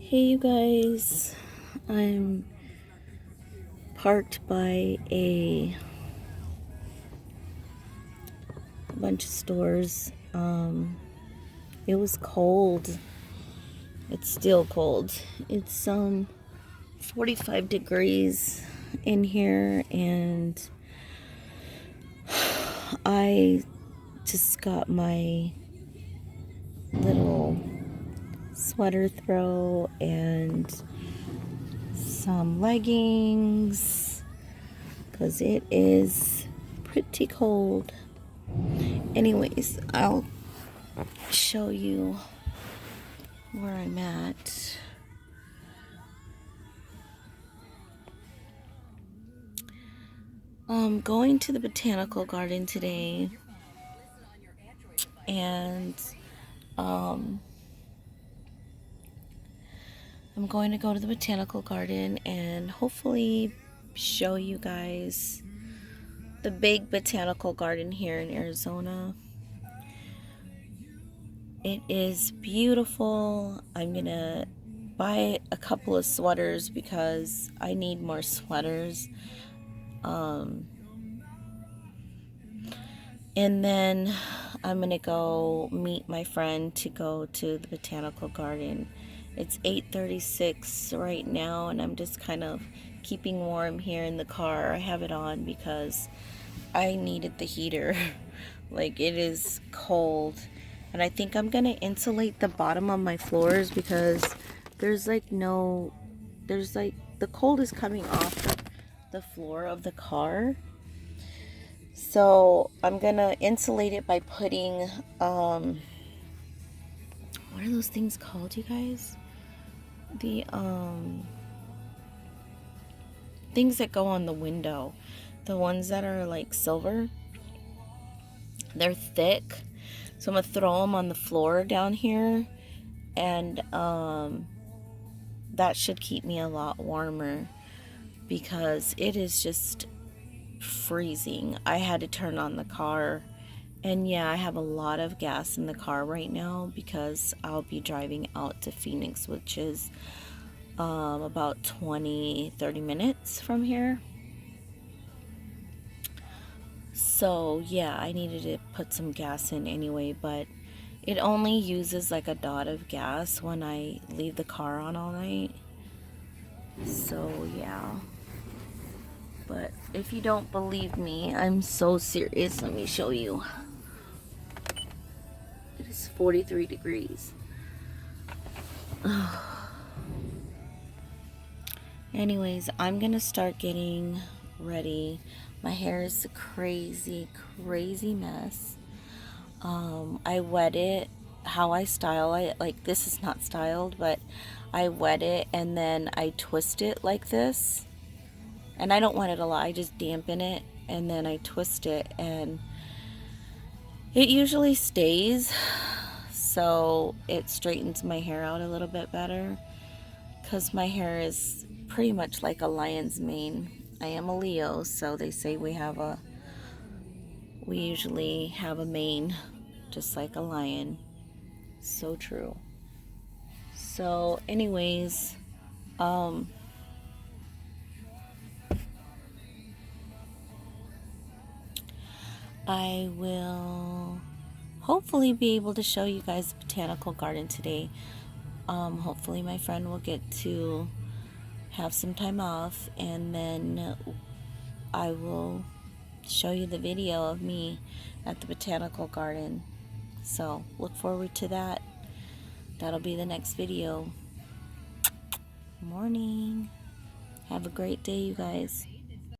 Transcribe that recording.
Hey you guys, I'm parked by a bunch of stores. It was cold. It's still cold. It's 45 degrees in here, and I just got my little sweater throw and some leggings because it is pretty cold. Anyways, I'll show you where I'm at. Going to the botanical garden today, and I'm going to go to the botanical garden and hopefully show you guys the big botanical garden here in Arizona. It is beautiful. I'm gonna buy a couple of sweaters because I need more sweaters. And then I'm gonna go meet my friend to go to the botanical garden. It's 8:36 right now, and I'm just kind of keeping warm here in the car. I have it on because I needed the heater. Like, it is cold, and I think I'm gonna insulate the bottom of my floors because there's like the cold is coming off the floor of the car. So I'm gonna insulate it by putting what are those things called, you guys? The things that go on the window, the ones that are like silver. They're thick, so I'm gonna throw them on the floor down here, and that should keep me a lot warmer because it is just freezing. I had to turn on the car, and yeah, I have a lot of gas in the car right now because I'll be driving out to Phoenix, which is about 20-30 minutes from here. So yeah, I needed to put some gas in anyway, but it only uses like a dot of gas when I leave the car on all night. So yeah. But if you don't believe me, I'm so serious. Let me show you. It is 43 degrees. Anyways, I'm gonna start getting ready. My hair is a crazy mess. I wet it how I style it. Like, this is not styled, but I wet it and then I twist it like this. And I don't wet it a lot. I just dampen it and then I twist it, and it usually stays. So it straightens my hair out a little bit better because my hair is pretty much like a lion's mane. I am a Leo, so they say we usually have a mane just like a lion. So true. So anyways, I will hopefully be able to show you guys the botanical garden today. Hopefully my friend will get to have some time off, and then I will show you the video of me at the botanical garden. So look forward to that. That'll be the next video. Morning. Have a great day, you guys.